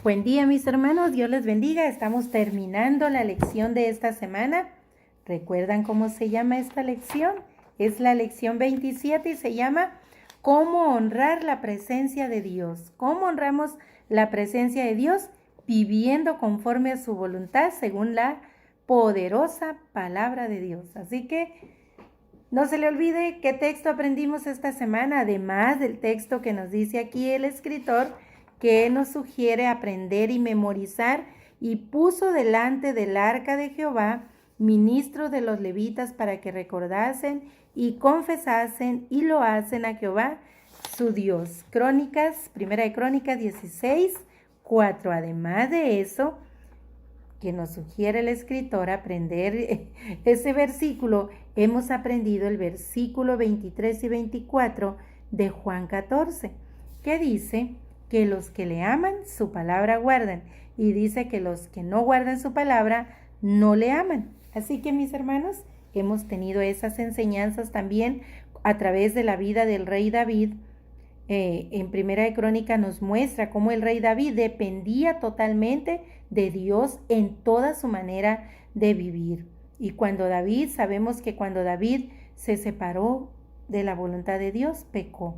Buen día, mis hermanos, Dios les bendiga. Estamos terminando la lección de esta semana. ¿Recuerdan cómo se llama esta lección? Es la lección 27 y se llama ¿Cómo honrar la presencia de Dios? ¿Cómo honramos la presencia de Dios? Viviendo conforme a su voluntad según la poderosa palabra de Dios. Así que no se le olvide qué texto aprendimos esta semana, además del texto que nos dice aquí el escritor, que nos sugiere aprender y memorizar, y puso delante del arca de Jehová ministros de los levitas para que recordasen y confesasen y lo hacen a Jehová su Dios. Primera de Crónicas 16:4. Además de eso, que nos sugiere el escritor aprender ese versículo, hemos aprendido el versículo 23 y 24 de Juan 14, que dice que los que le aman, su palabra guardan, y dice que los que no guardan su palabra, no le aman. Así que, mis hermanos, hemos tenido esas enseñanzas también a través de la vida del rey David. En Primera de Crónica nos muestra cómo el rey David dependía totalmente de Dios en toda su manera de vivir. Y sabemos que cuando David se separó de la voluntad de Dios, pecó.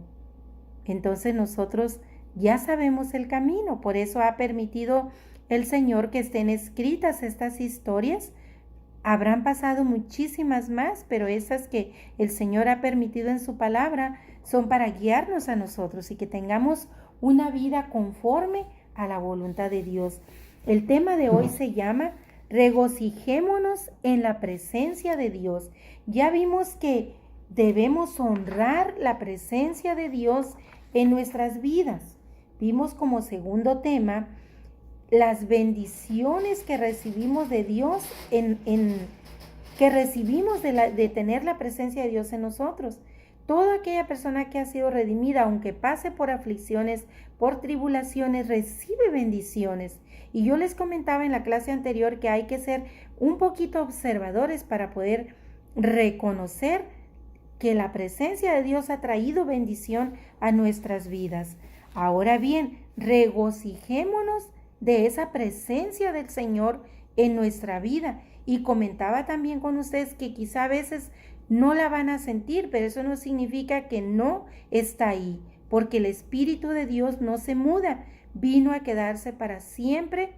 Entonces nosotros ya sabemos el camino, por eso ha permitido el Señor que estén escritas estas historias. Habrán pasado muchísimas más, pero esas que el Señor ha permitido en su palabra son para guiarnos a nosotros y que tengamos una vida conforme a la voluntad de Dios. El tema de hoy se llama Regocijémonos en la presencia de Dios. Ya vimos que debemos honrar la presencia de Dios en nuestras vidas. Vimos como segundo tema las bendiciones que recibimos de Dios, que recibimos de tener la presencia de Dios en nosotros. Toda aquella persona que ha sido redimida, aunque pase por aflicciones, por tribulaciones, recibe bendiciones. Y yo les comentaba en la clase anterior que hay que ser un poquito observadores para poder reconocer que la presencia de Dios ha traído bendición a nuestras vidas. Ahora bien, regocijémonos de esa presencia del Señor en nuestra vida. Y comentaba también con ustedes que quizá a veces no la van a sentir, pero eso no significa que no está ahí, porque el Espíritu de Dios no se muda, vino a quedarse para siempre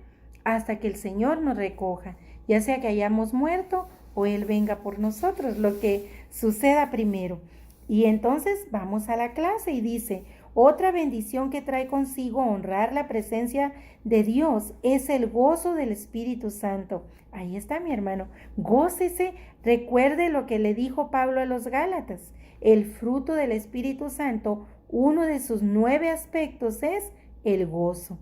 hasta que el Señor nos recoja, ya sea que hayamos muerto o Él venga por nosotros, lo que suceda primero. Y entonces vamos a la clase y dice: otra bendición que trae consigo honrar la presencia de Dios es el gozo del Espíritu Santo. Ahí está, mi hermano. Gócese. Recuerde lo que le dijo Pablo a los Gálatas. El fruto del Espíritu Santo, uno de sus 9 aspectos es el gozo.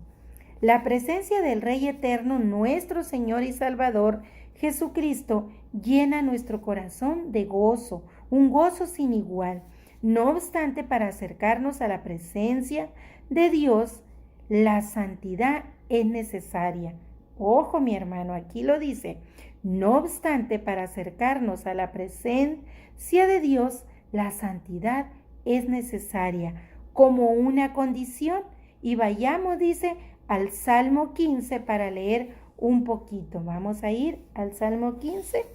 La presencia del Rey Eterno, nuestro Señor y Salvador, Jesucristo, llena nuestro corazón de gozo, un gozo sin igual. No obstante, para acercarnos a la presencia de Dios, la santidad es necesaria. Ojo, mi hermano, aquí lo dice. No obstante, para acercarnos a la presencia de Dios, la santidad es necesaria como una condición. Y vayamos, dice, al Salmo 15 para leer un poquito. Vamos a ir al Salmo 15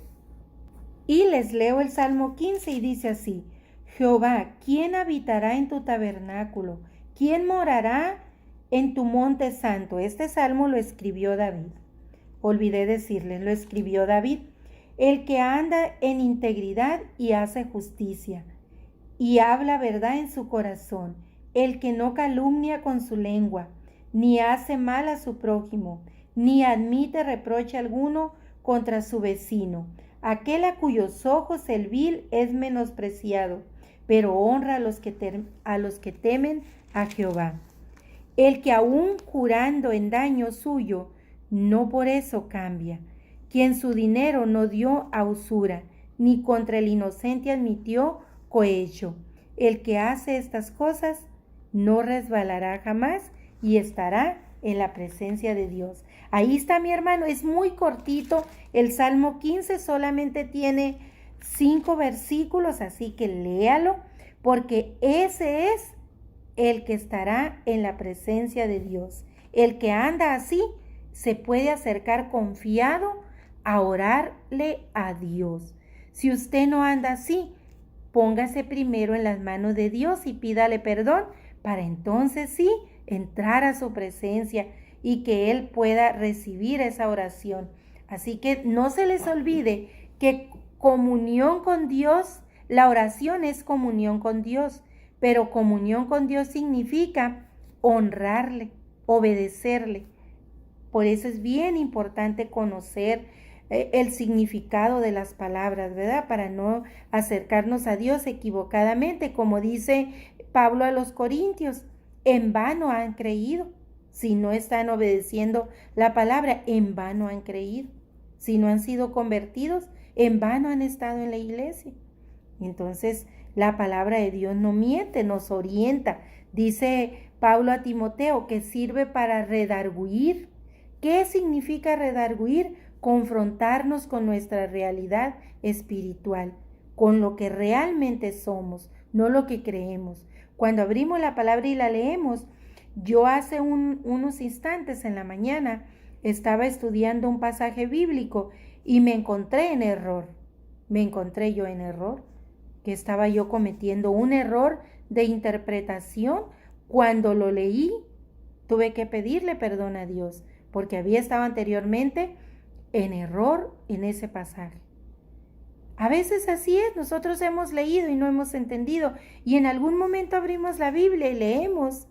y les leo el Salmo 15 y dice así: Jehová, ¿quién habitará en tu tabernáculo? ¿Quién morará en tu monte santo? Este salmo lo escribió David. Olvidé decirles, lo escribió David. El que anda en integridad y hace justicia y habla verdad en su corazón. El que no calumnia con su lengua, ni hace mal a su prójimo, ni admite reproche alguno contra su vecino. Aquel a cuyos ojos el vil es menospreciado, pero honra a los que temen a Jehová. El que aún jurando en daño suyo, no por eso cambia. Quien su dinero no dio a usura, ni contra el inocente admitió cohecho. El que hace estas cosas no resbalará jamás y estará en la presencia de Dios. Ahí está, mi hermano, es muy cortito. El Salmo 15 solamente tiene 5 versículos, así que léalo, porque ese es el que estará en la presencia de Dios. El que anda así se puede acercar confiado a orarle a Dios. Si usted no anda así, póngase primero en las manos de Dios y pídale perdón para entonces sí entrar a su presencia y que Él pueda recibir esa oración. Así que no se les olvide que comunión con Dios, la oración es comunión con Dios, pero comunión con Dios significa honrarle, obedecerle. Por eso es bien importante conocer el significado de las palabras, ¿verdad? Para no acercarnos a Dios equivocadamente, como dice Pablo a los Corintios, en vano han creído. Si no están obedeciendo la palabra, en vano han creído. Si no han sido convertidos, en vano han estado en la iglesia. Entonces, la palabra de Dios no miente, nos orienta. Dice Pablo a Timoteo que sirve para redarguir. ¿Qué significa redarguir? Confrontarnos con nuestra realidad espiritual, con lo que realmente somos, no lo que creemos. Cuando abrimos la palabra y la leemos, yo hace unos instantes en la mañana estaba estudiando un pasaje bíblico y me encontré en error. Me encontré yo en error, que estaba yo cometiendo un error de interpretación. Cuando lo leí, tuve que pedirle perdón a Dios, porque había estado anteriormente en error en ese pasaje. A veces así es, nosotros hemos leído y no hemos entendido, y en algún momento abrimos la Biblia y leemos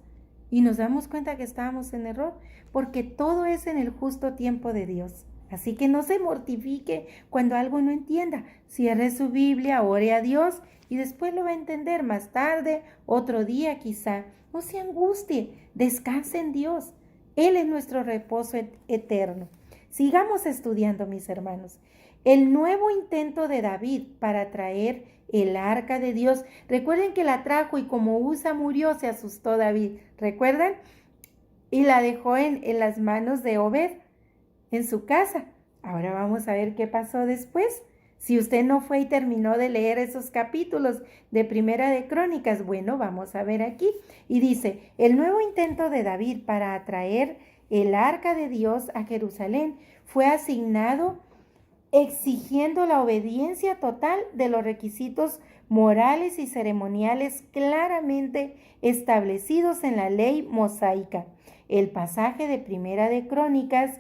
y nos damos cuenta que estábamos en error, porque todo es en el justo tiempo de Dios. Así que no se mortifique cuando algo no entienda. Cierre su Biblia, ore a Dios y después lo va a entender más tarde, otro día quizá. No se angustie, descanse en Dios. Él es nuestro reposo eterno. Sigamos estudiando, mis hermanos. El nuevo intento de David para traer el arca de Dios. Recuerden que la trajo y como Usa murió, se asustó David. ¿Recuerdan? Y la dejó en las manos de Obed, en su casa. Ahora vamos a ver qué pasó después. Si usted no fue y terminó de leer esos capítulos de Primera de Crónicas, bueno, vamos a ver aquí. Y dice, el nuevo intento de David para atraer el arca de Dios a Jerusalén fue asignado exigiendo la obediencia total de los requisitos morales y ceremoniales claramente establecidos en la ley mosaica. El pasaje de Primera de Crónicas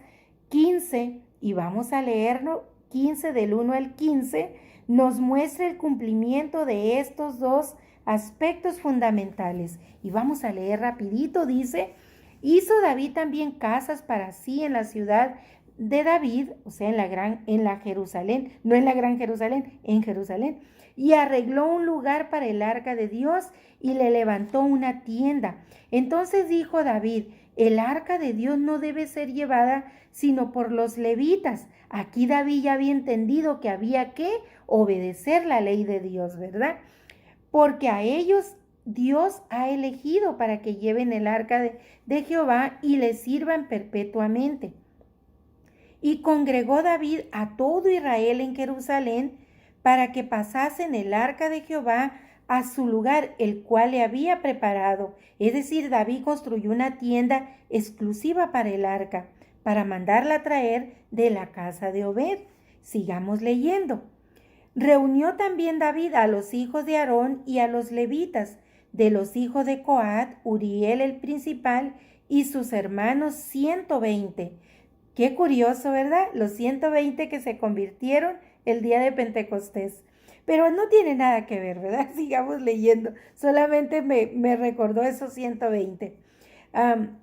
15, y vamos a leerlo, 15 del 1 al 15, nos muestra el cumplimiento de estos dos aspectos fundamentales. Y vamos a leer rapidito, dice, hizo David también casas para sí en la ciudad de David, o sea, en la Jerusalén, no en la gran Jerusalén, en Jerusalén, y arregló un lugar para el arca de Dios y le levantó una tienda. Entonces dijo David, el arca de Dios no debe ser llevada sino por los levitas. Aquí David ya había entendido que había que obedecer la ley de Dios, ¿verdad? Porque a ellos Dios ha elegido para que lleven el arca de Jehová y le sirvan perpetuamente. Y congregó David a todo Israel en Jerusalén para que pasasen el arca de Jehová a su lugar, el cual le había preparado. Es decir, David construyó una tienda exclusiva para el arca, para mandarla a traer de la casa de Obed. Sigamos leyendo. Reunió también David a los hijos de Aarón y a los levitas, de los hijos de Coat, Uriel el principal y sus hermanos 120. Qué curioso, ¿verdad? Los 120 que se convirtieron el día de Pentecostés. Pero no tiene nada que ver, ¿verdad? Sigamos leyendo. Solamente me recordó esos 120.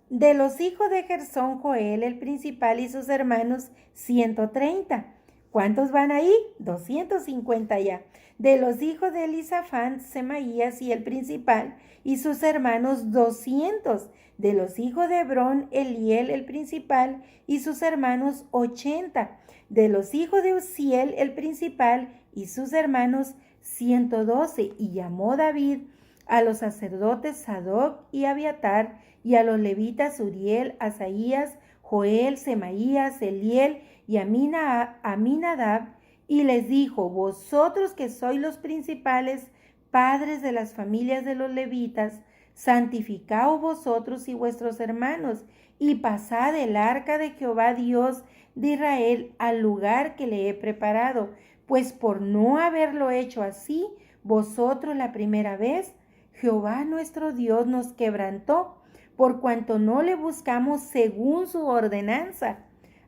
De los hijos de Gersón, Joel el principal y sus hermanos 130. ¿Cuántos van ahí? 250 ya. De los hijos de Elisafán, Semaías y el principal y sus hermanos 200. De los hijos de Hebrón, Eliel el principal y sus hermanos 80. De los hijos de Uziel el principal y sus hermanos 112. Y llamó David a los sacerdotes Sadoc y Abiatar y a los levitas Uriel, Asaías, Joel, Semaías, Eliel y Aminadab, y les dijo, vosotros que sois los principales padres de las familias de los levitas, santificaos vosotros y vuestros hermanos, y pasad el arca de Jehová Dios de Israel al lugar que le he preparado, pues por no haberlo hecho así, vosotros la primera vez, Jehová nuestro Dios nos quebrantó, por cuanto no le buscamos según su ordenanza.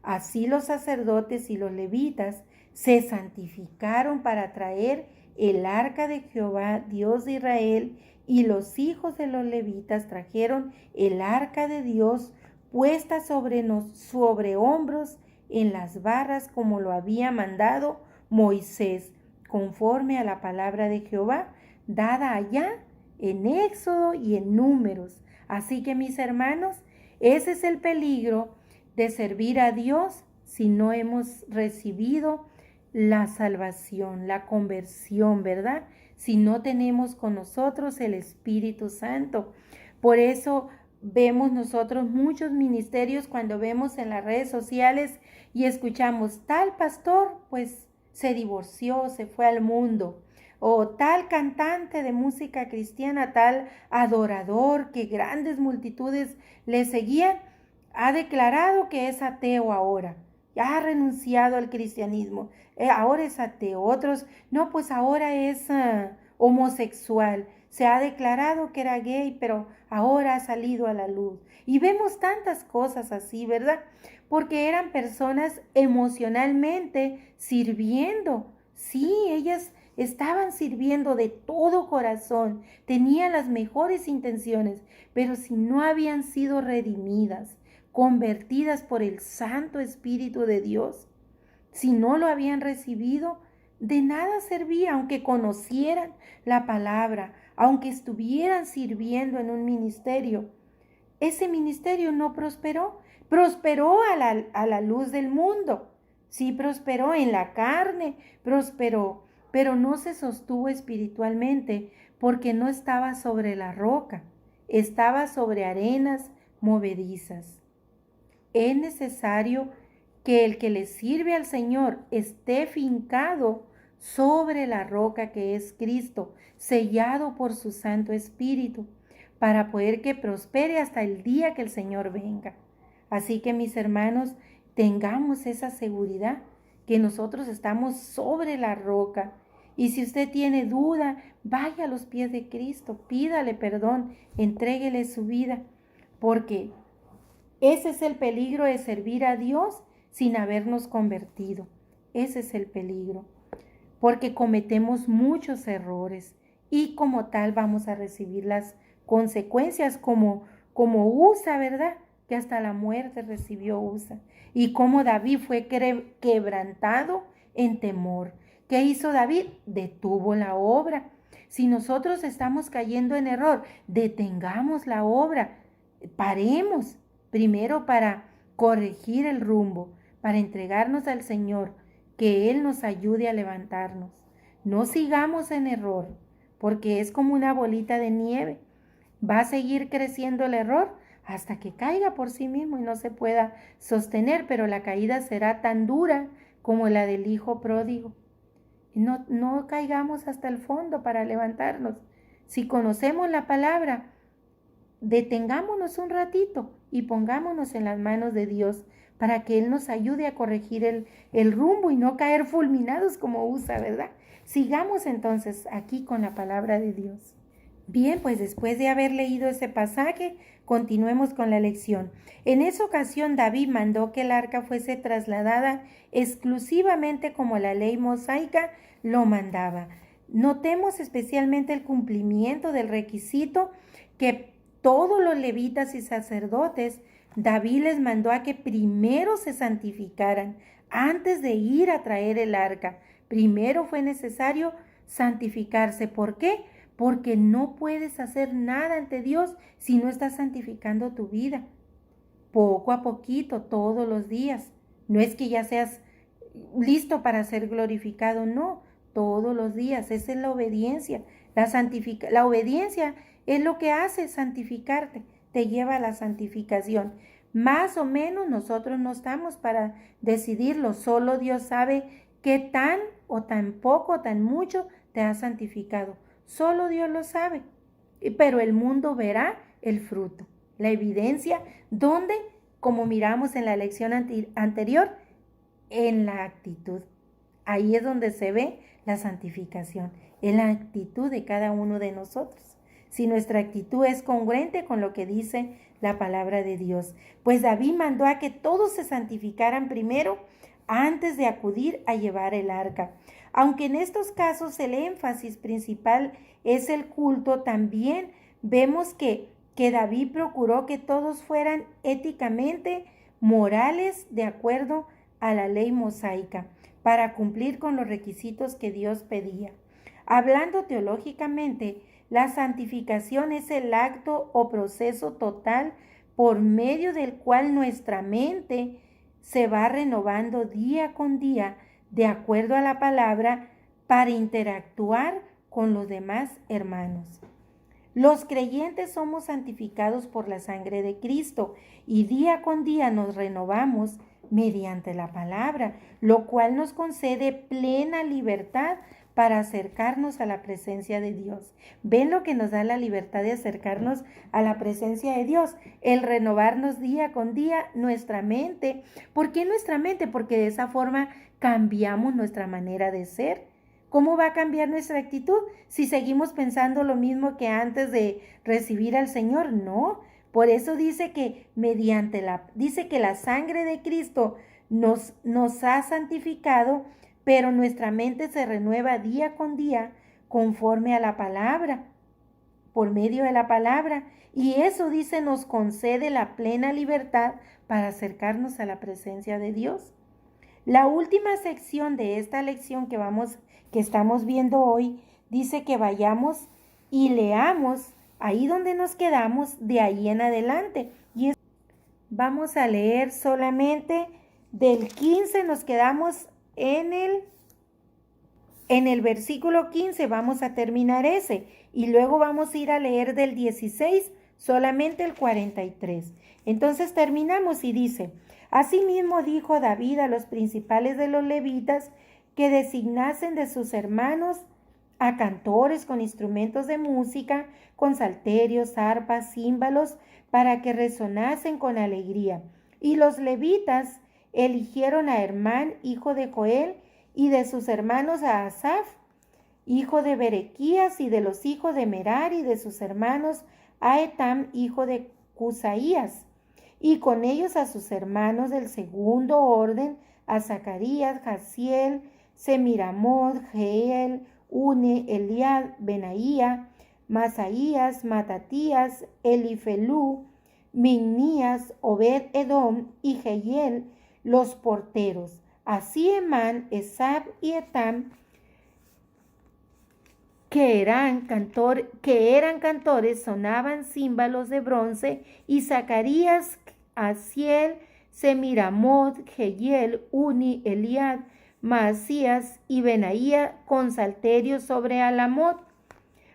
Así los sacerdotes y los levitas se santificaron para traer el arca de Jehová, Dios de Israel, y los hijos de los levitas trajeron el arca de Dios puesta sobre hombros en las barras, como lo había mandado Moisés, conforme a la palabra de Jehová, dada allá en Éxodo y en Números. Así que, mis hermanos, ese es el peligro de servir a Dios si no hemos recibido la salvación, la conversión, ¿verdad? Si no tenemos con nosotros el Espíritu Santo. Por eso vemos nosotros muchos ministerios cuando vemos en las redes sociales y escuchamos, tal pastor, pues se divorció, se fue al mundo. O tal cantante de música cristiana, tal adorador que grandes multitudes le seguían, ha declarado que es ateo ahora. Ya ha renunciado al cristianismo. Ahora es ateo. Otros, no, pues ahora es homosexual. Se ha declarado que era gay, pero ahora ha salido a la luz. Y vemos tantas cosas así, ¿verdad? Porque eran personas emocionalmente sirviendo. Sí, ellas estaban sirviendo de todo corazón, tenían las mejores intenciones, pero si no habían sido redimidas, convertidas por el Santo Espíritu de Dios, si no lo habían recibido, de nada servía, aunque conocieran la palabra, aunque estuvieran sirviendo en un ministerio. Ese ministerio no prosperó, prosperó a la luz del mundo. Sí, prosperó en la carne, prosperó, pero no se sostuvo espiritualmente porque no estaba sobre la roca, estaba sobre arenas movedizas. Es necesario que el que le sirve al Señor esté fincado sobre la roca que es Cristo, sellado por su Santo Espíritu, para poder que prospere hasta el día que el Señor venga. Así que, mis hermanos, tengamos esa seguridad que nosotros estamos sobre la roca. Y si usted tiene duda, vaya a los pies de Cristo, pídale perdón, entréguele su vida, porque ese es el peligro de servir a Dios sin habernos convertido. Ese es el peligro, porque cometemos muchos errores y como tal vamos a recibir las consecuencias como Usa, ¿verdad? Que hasta la muerte recibió Usa. Y como David fue quebrantado en temor. ¿Qué hizo David? Detuvo la obra. Si nosotros estamos cayendo en error, detengamos la obra, paremos primero para corregir el rumbo, para entregarnos al Señor, que Él nos ayude a levantarnos. No sigamos en error, porque es como una bolita de nieve. Va a seguir creciendo el error hasta que caiga por sí mismo y no se pueda sostener, pero la caída será tan dura como la del hijo pródigo. No caigamos hasta el fondo para levantarnos. Si conocemos la palabra, detengámonos un ratito y pongámonos en las manos de Dios para que Él nos ayude a corregir el rumbo y no caer fulminados como Usa, ¿verdad? Sigamos entonces aquí con la palabra de Dios. Bien, pues después de haber leído ese pasaje, continuemos con la lección. En esa ocasión David mandó que el arca fuese trasladada exclusivamente como la ley mosaica lo mandaba. Notemos especialmente el cumplimiento del requisito que todos los levitas y sacerdotes, David les mandó a que primero se santificaran antes de ir a traer el arca. Primero fue necesario santificarse. ¿Por qué? Porque no puedes hacer nada ante Dios si no estás santificando tu vida. Poco a poquito, todos los días. No es que ya seas listo para ser glorificado, no. Todos los días. Esa es la obediencia. La obediencia es lo que hace santificarte. Te lleva a la santificación. Más o menos nosotros no estamos para decidirlo. Solo Dios sabe qué tan o tan poco o tan mucho te ha santificado. Solo Dios lo sabe. pero el mundo verá el fruto, la evidencia, donde, como miramos en la lección anterior, en la actitud. Ahí es donde se ve la santificación, en la actitud de cada uno de nosotros. Si nuestra actitud es congruente con lo que dice la palabra de Dios. Pues David mandó a que todos se santificaran primero antes de acudir a llevar el arca. Aunque en estos casos el énfasis principal es el culto, también vemos que David procuró que todos fueran éticamente morales de acuerdo a la ley mosaica, para cumplir con los requisitos que Dios pedía. Hablando teológicamente, la santificación es el acto o proceso total por medio del cual nuestra mente se va renovando día con día de acuerdo a la palabra para interactuar con los demás hermanos. Los creyentes somos santificados por la sangre de Cristo y día con día nos renovamos mediante la palabra, lo cual nos concede plena libertad para acercarnos a la presencia de Dios. ¿Ven lo que nos da la libertad de acercarnos a la presencia de Dios? El renovarnos día con día nuestra mente. ¿Por qué nuestra mente? Porque de esa forma cambiamos nuestra manera de ser. ¿Cómo va a cambiar nuestra actitud si seguimos pensando lo mismo que antes de recibir al Señor? No. Por eso dice que dice que la sangre de Cristo nos ha santificado, pero nuestra mente se renueva día con día conforme a la palabra, por medio de la palabra. Y eso, dice, nos concede la plena libertad para acercarnos a la presencia de Dios. La última sección de esta lección que estamos viendo hoy, dice que vayamos y leamos ahí donde nos quedamos, de ahí en adelante. Vamos a leer solamente del 15, nos quedamos en el versículo 15, vamos a terminar ese. Y luego vamos a ir a leer del 16, solamente el 43. Entonces terminamos y dice: Asimismo dijo David a los principales de los levitas que designasen de sus hermanos a cantores con instrumentos de música, con salterios, arpas, címbalos, para que resonasen con alegría. Y los levitas eligieron a Hermán, hijo de Joel, y de sus hermanos a Asaf, hijo de Berequías, y de los hijos de Merari, y de sus hermanos a Etam, hijo de Cusaías, y con ellos a sus hermanos del segundo orden, a Zacarías, Jaziel, Semiramot, Jeiel, Une, Eliad, Benaía, Masaías, Matatías, Elifelú, Mignías, Obed Edom y Jeiel, los porteros. Así Emán, Esab y Etam, que eran cantores, sonaban címbalos de bronce, y Zacarías, Asiel, Semiramot, Jeiel, Uni, Eliad, Maasías y Benaía con salterios sobre Alamot.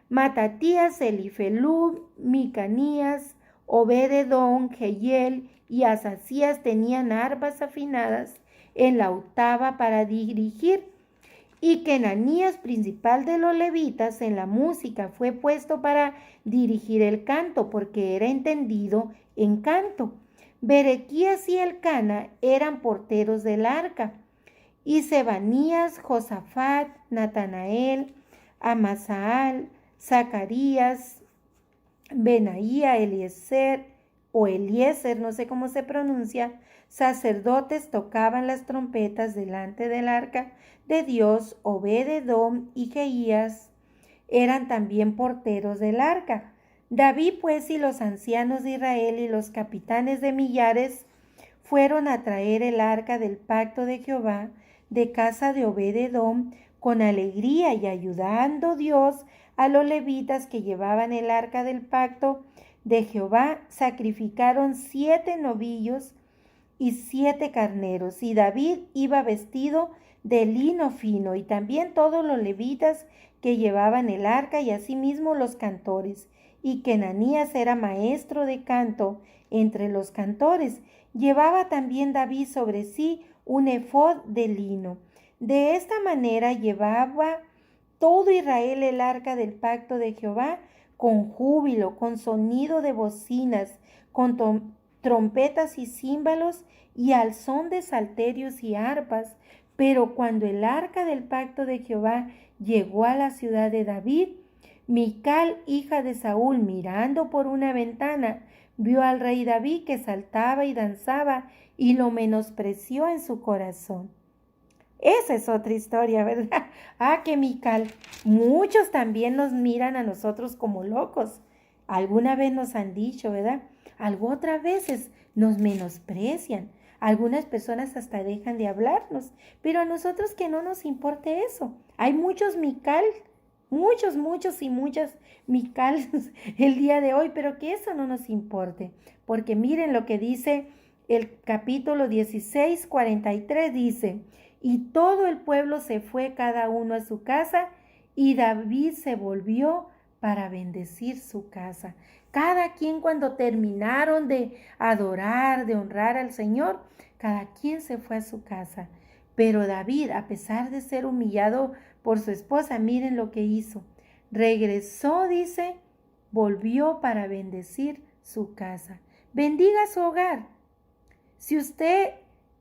Matatías, Elifelú, Micanías, Obed-edom, Jeiel y Asasías tenían arpas afinadas en la octava para dirigir. Y Kenanías, principal de los levitas en la música, fue puesto para dirigir el canto, porque era entendido en canto. Berequías y Elcana eran porteros del arca. Y Sebanías, Josafat, Natanael, Amasaal, Zacarías, Benaía, Eliezer, no sé cómo se pronuncia, sacerdotes, tocaban las trompetas delante del arca de Dios. Obed-edom y Jeías eran también porteros del arca. David, pues, y los ancianos de Israel y los capitanes de millares fueron a traer el arca del pacto de Jehová de casa de Obed-edom con alegría, y ayudando Dios a los levitas que llevaban el arca del pacto de Jehová, sacrificaron 7 novillos y 7 carneros, y David iba vestido de lino fino, y también todos los levitas que llevaban el arca, y asimismo los cantores. Y Kenanías era maestro de canto entre los cantores. Llevaba también David sobre sí un efod de lino. De esta manera llevaba todo Israel el arca del pacto de Jehová con júbilo, con sonido de bocinas, con trompetas y címbalos y al son de salterios y arpas. Pero cuando el arca del pacto de Jehová llegó a la ciudad de David, Mical, hija de Saúl, mirando por una ventana, vio al rey David que saltaba y danzaba y lo menospreció en su corazón. Esa es otra historia, ¿verdad? Que Mical, muchos también nos miran a nosotros como locos. Alguna vez nos han dicho, ¿verdad? Otras veces nos menosprecian. Algunas personas hasta dejan de hablarnos, pero a nosotros que no nos importe eso. Hay muchos Mical, muchos y muchas Mical el día de hoy, pero que eso no nos importe. Porque miren lo que dice el capítulo 16, 43, dice: y todo el pueblo se fue cada uno a su casa, y David se volvió para bendecir su casa. Cada quien, cuando terminaron de adorar, de honrar al Señor, cada quien se fue a su casa. Pero David, a pesar de ser humillado por su esposa, miren lo que hizo. Regresó, dice, volvió para bendecir su casa. Bendiga su hogar. Si usted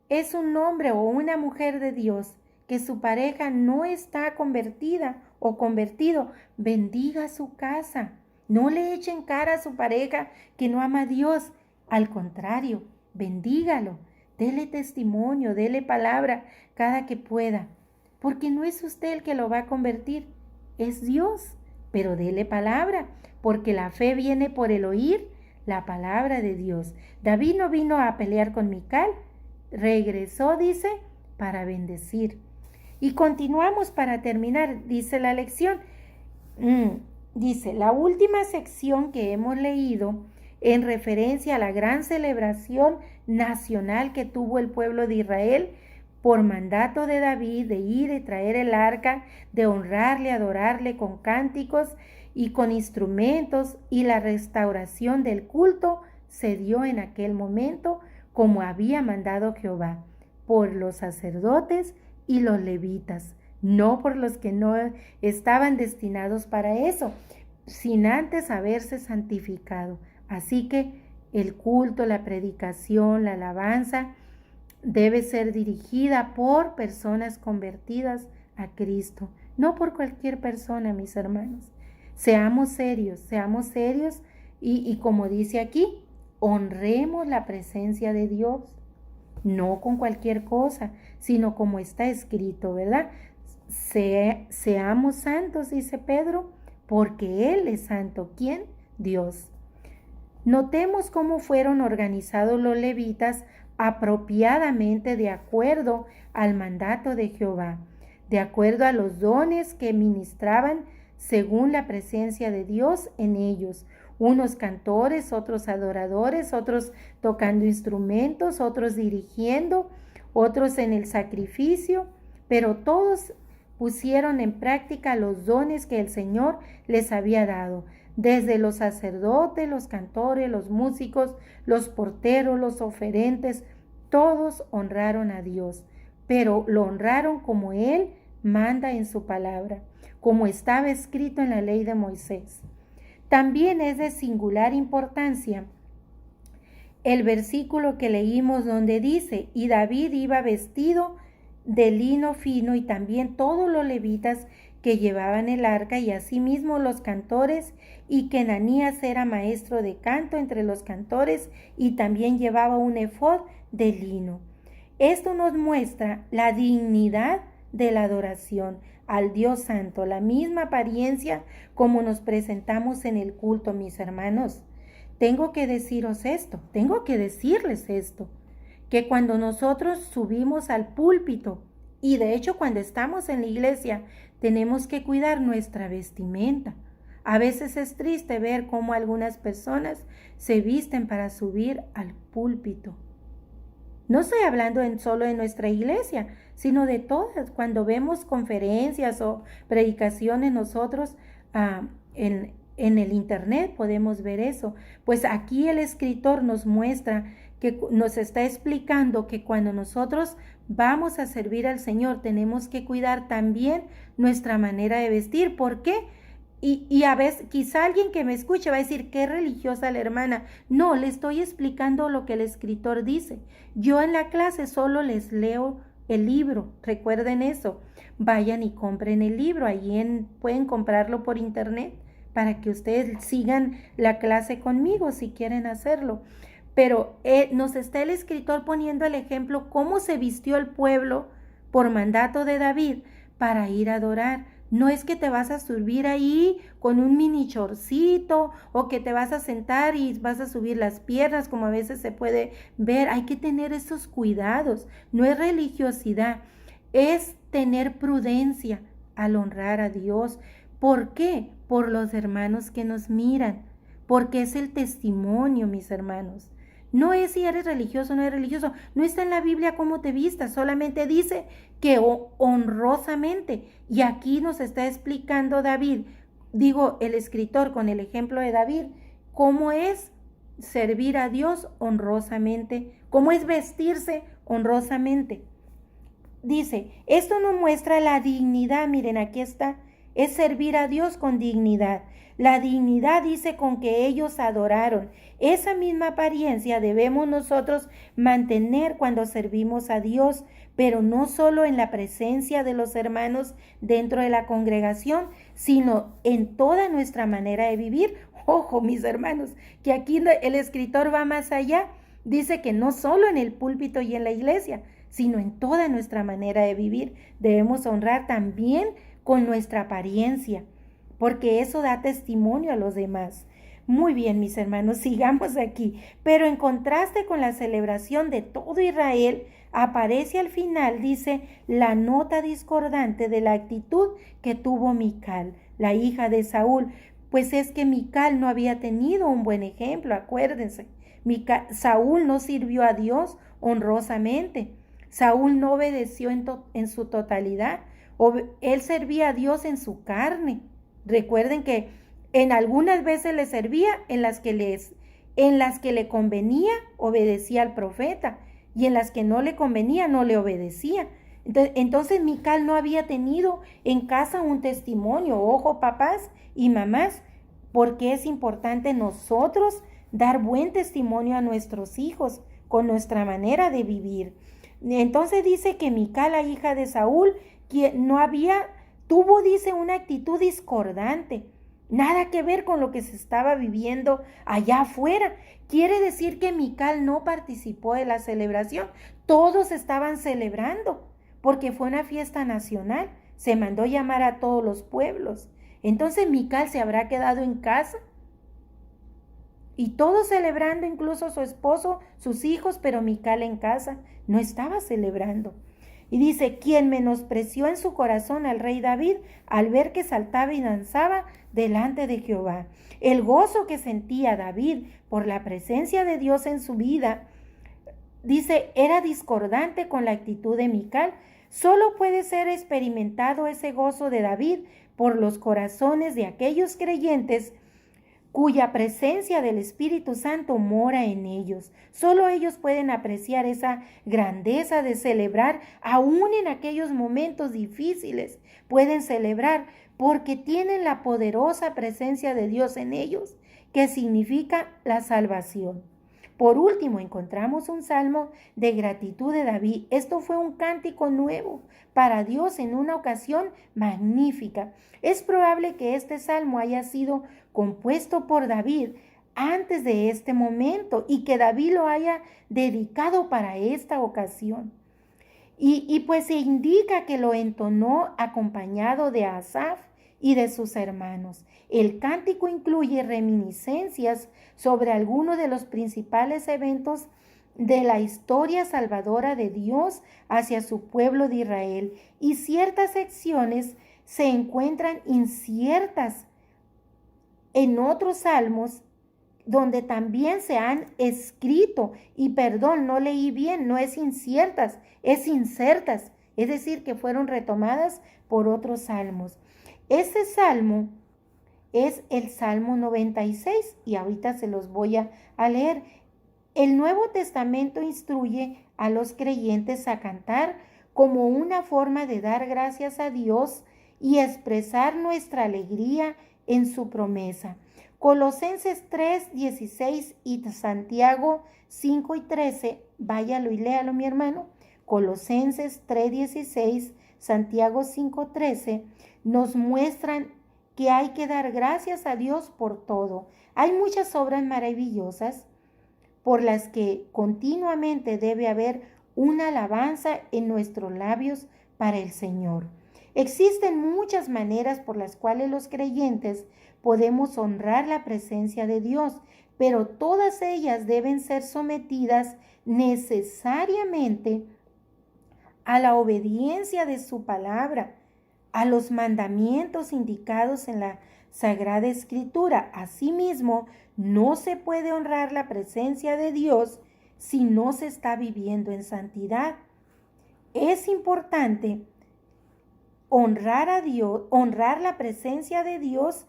es un hombre o una mujer de Dios, que su pareja no está convertida o convertido, bendiga su casa. No le echen cara a su pareja que no ama a Dios. Al contrario, bendígalo. Dele testimonio, dele palabra cada que pueda. Porque no es usted el que lo va a convertir, es Dios. Pero dele palabra, porque la fe viene por el oír la palabra de Dios. David no vino a pelear con Mical, regresó, dice, para bendecir. Y continuamos para terminar, dice la lección. Dice, la última sección que hemos leído en referencia a la gran celebración nacional que tuvo el pueblo de Israel por mandato de David de ir y traer el arca, de honrarle, adorarle con cánticos y con instrumentos, y la restauración del culto se dio en aquel momento como había mandado Jehová, por los sacerdotes y los levitas, no por los que no estaban destinados para eso, sin antes haberse santificado. Así que el culto, la predicación, la alabanza debe ser dirigida por personas convertidas a Cristo, no por cualquier persona, mis hermanos. Seamos serios y como dice aquí, honremos la presencia de Dios, no con cualquier cosa, sino como está escrito, ¿verdad? Seamos santos, dice Pedro, porque Él es santo. ¿Quién? Dios. Notemos cómo fueron organizados los levitas apropiadamente de acuerdo al mandato de Jehová, de acuerdo a los dones que ministraban según la presencia de Dios en ellos. Unos cantores, otros adoradores, otros tocando instrumentos, otros dirigiendo, otros en el sacrificio, pero todos pusieron en práctica los dones que el Señor les había dado, desde los sacerdotes, los cantores, los músicos, los porteros, los oferentes, todos honraron a Dios, pero lo honraron como Él manda en su palabra, como estaba escrito en la ley de Moisés. También es de singular importancia el versículo que leímos donde dice: y David iba vestido de lino fino, y también todos los levitas que llevaban el arca, y asimismo los cantores, y que Ananías era maestro de canto entre los cantores, y también llevaba un efod de lino. Esto nos muestra la dignidad de la adoración al Dios Santo, la misma apariencia como nos presentamos en el culto, mis hermanos. Tengo que deciros esto, tengo que decirles esto, que cuando nosotros subimos al púlpito, y de hecho cuando estamos en la iglesia, tenemos que cuidar nuestra vestimenta. A veces es triste ver cómo algunas personas se visten para subir al púlpito. No estoy hablando solo de nuestra iglesia, sino de todas. Cuando vemos conferencias o predicaciones nosotros en el internet podemos ver eso. Pues aquí el escritor nos muestra, que nos está explicando que cuando nosotros vamos a servir al Señor tenemos que cuidar también nuestra manera de vestir. ¿Por qué? Y a veces, quizá alguien que me escuche va a decir, qué religiosa la hermana. No, le estoy explicando lo que el escritor dice. Yo en la clase solo les leo el libro, recuerden eso. Vayan y compren el libro, pueden comprarlo por internet para que ustedes sigan la clase conmigo si quieren hacerlo. Pero nos está el escritor poniendo el ejemplo cómo se vistió el pueblo por mandato de David para ir a adorar. No es que te vas a subir ahí con un mini chorcito o que te vas a sentar y vas a subir las piernas como a veces se puede ver. Hay que tener esos cuidados. No es religiosidad, es tener prudencia al honrar a Dios. ¿Por qué? Por los hermanos que nos miran, porque es el testimonio, mis hermanos. No es si eres religioso o no eres religioso. No está en la Biblia cómo te vistas. Solamente dice que honrosamente. Y aquí nos está explicando David, el escritor con el ejemplo de David, cómo es servir a Dios honrosamente, cómo es vestirse honrosamente. Dice, esto nos muestra la dignidad. Miren, aquí está. Es servir a Dios con dignidad. La dignidad dice con que ellos adoraron. Esa misma apariencia debemos nosotros mantener cuando servimos a Dios, pero no solo en la presencia de los hermanos dentro de la congregación, sino en toda nuestra manera de vivir. Ojo, mis hermanos, que aquí el escritor va más allá. Dice que no solo en el púlpito y en la iglesia, sino en toda nuestra manera de vivir. Debemos honrar también con nuestra apariencia, porque eso da testimonio a los demás. Muy bien, mis hermanos, sigamos aquí. Pero en contraste con la celebración de todo Israel, aparece al final, dice, la nota discordante de la actitud que tuvo Mical, la hija de Saúl. Pues es que Mical no había tenido un buen ejemplo, acuérdense. Saúl no sirvió a Dios honrosamente. Saúl no obedeció en su totalidad. Él servía a Dios en su carne. Recuerden que en algunas veces le servía, en las que le convenía, obedecía al profeta, y en las que no le convenía, no le obedecía. Entonces Mical no había tenido en casa un testimonio. Ojo, papás y mamás, porque es importante nosotros dar buen testimonio a nuestros hijos con nuestra manera de vivir. Entonces dice que Mical, la hija de Saúl, tuvo, dice, una actitud discordante, nada que ver con lo que se estaba viviendo allá afuera. Quiere decir que Mical no participó de la celebración. Todos estaban celebrando porque fue una fiesta nacional. Se mandó llamar a todos los pueblos. Entonces Mical se habrá quedado en casa. Y todos celebrando, incluso su esposo, sus hijos, pero Mical en casa no estaba celebrando. Y dice, quien menospreció en su corazón al rey David al ver que saltaba y danzaba delante de Jehová. El gozo que sentía David por la presencia de Dios en su vida, dice, era discordante con la actitud de Mical. Solo puede ser experimentado ese gozo de David por los corazones de aquellos creyentes cuya presencia del Espíritu Santo mora en ellos. Solo ellos pueden apreciar esa grandeza de celebrar, aún en aquellos momentos difíciles. Pueden celebrar porque tienen la poderosa presencia de Dios en ellos, que significa la salvación. Por último, encontramos un salmo de gratitud de David. Esto fue un cántico nuevo para Dios en una ocasión magnífica. Es probable que este salmo haya sido compuesto por David antes de este momento y que David lo haya dedicado para esta ocasión. Y pues se indica que lo entonó acompañado de Asaf y de sus hermanos. El cántico incluye reminiscencias sobre algunos de los principales eventos de la historia salvadora de Dios hacia su pueblo de Israel, y ciertas secciones se encuentran inciertas en otros salmos donde también se han escrito, y perdón, no leí bien, no es inciertas, es insertas, es decir, que fueron retomadas por otros salmos. Ese salmo es el Salmo 96 y ahorita se los voy a leer. El Nuevo Testamento instruye a los creyentes a cantar como una forma de dar gracias a Dios y expresar nuestra alegría en su promesa. Colosenses 3, 16 y Santiago 5 y 13, váyalo y léalo, mi hermano. Colosenses 3, 16, Santiago 5, 13, nos muestran que hay que dar gracias a Dios por todo. Hay muchas obras maravillosas por las que continuamente debe haber una alabanza en nuestros labios para el Señor. Existen muchas maneras por las cuales los creyentes podemos honrar la presencia de Dios, pero todas ellas deben ser sometidas necesariamente a la obediencia de su palabra, a los mandamientos indicados en la Sagrada Escritura. Asimismo, no se puede honrar la presencia de Dios si no se está viviendo en santidad. Es importante honrar a Dios, honrar la presencia de Dios,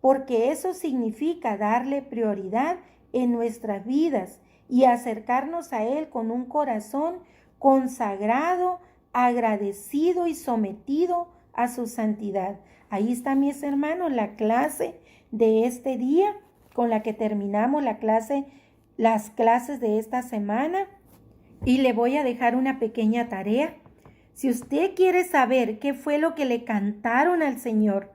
porque eso significa darle prioridad en nuestras vidas y acercarnos a Él con un corazón consagrado, agradecido y sometido a su santidad. Ahí está, mis hermanos, la clase de este día con la que terminamos las clases de esta semana, y le voy a dejar una pequeña tarea. Si usted quiere saber qué fue lo que le cantaron al Señor,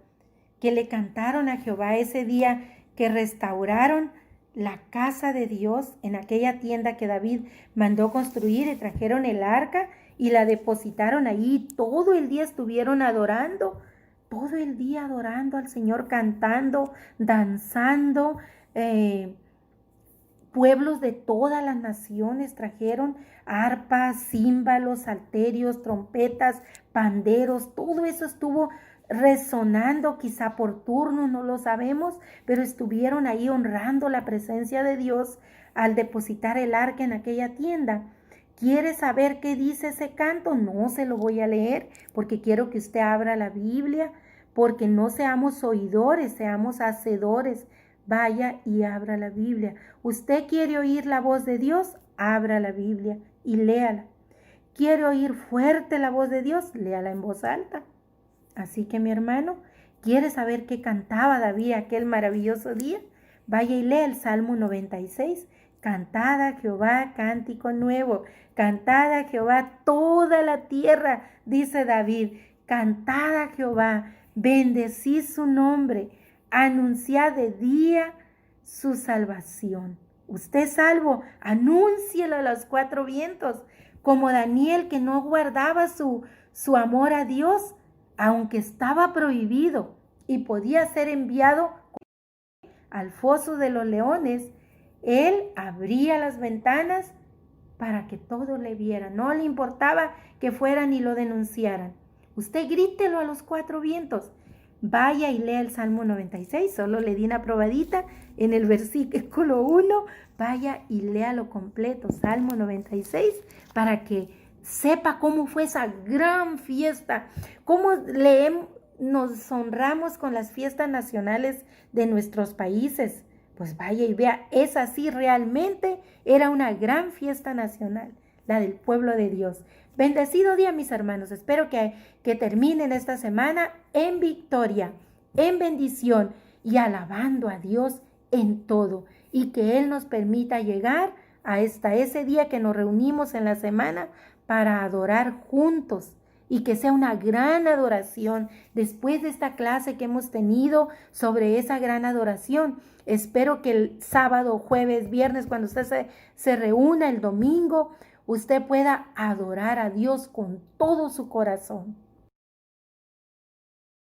que le cantaron a Jehová ese día que restauraron la casa de Dios en aquella tienda que David mandó construir, y trajeron el arca y la depositaron ahí, todo el día estuvieron adorando, todo el día adorando al Señor, cantando, danzando. Pueblos de todas las naciones trajeron arpas, címbalos, salterios, trompetas, panderos, todo eso estuvo resonando, quizá por turno, no lo sabemos, pero estuvieron ahí honrando la presencia de Dios al depositar el arca en aquella tienda. ¿Quiere saber qué dice ese canto? No se lo voy a leer, porque quiero que usted abra la Biblia, porque no seamos oidores, seamos hacedores. Vaya y abra la Biblia. ¿Usted quiere oír la voz de Dios? Abra la Biblia y léala. ¿Quiere oír fuerte la voz de Dios? Léala en voz alta. Así que, mi hermano, ¿quiere saber qué cantaba David aquel maravilloso día? Vaya y lea el Salmo 96. Cantad a Jehová cántico nuevo. Cantad a Jehová toda la tierra, dice David. Cantad a Jehová, bendecid su nombre. Anunciad de día su salvación. Usted salvo, anúncielo a los cuatro vientos, como Daniel, que no guardaba su amor a Dios, aunque estaba prohibido y podía ser enviado al foso de los leones. Él abría las ventanas para que todos le vieran. No le importaba que fueran y lo denunciaran. Usted grítelo a los cuatro vientos. Vaya y lea el Salmo 96, solo le di una probadita en el versículo 1, vaya y léalo completo, Salmo 96, para que sepa cómo fue esa gran fiesta, cómo nos honramos con las fiestas nacionales de nuestros países. Pues vaya y vea, es así realmente, era una gran fiesta nacional, la del pueblo de Dios. Bendecido día, mis hermanos. Espero que terminen esta semana en victoria, en bendición y alabando a Dios en todo. Y que Él nos permita llegar hasta ese día que nos reunimos en la semana para adorar juntos. Y que sea una gran adoración después de esta clase que hemos tenido sobre esa gran adoración. Espero que el sábado, jueves, viernes, cuando usted se reúna el domingo, usted pueda adorar a Dios con todo su corazón.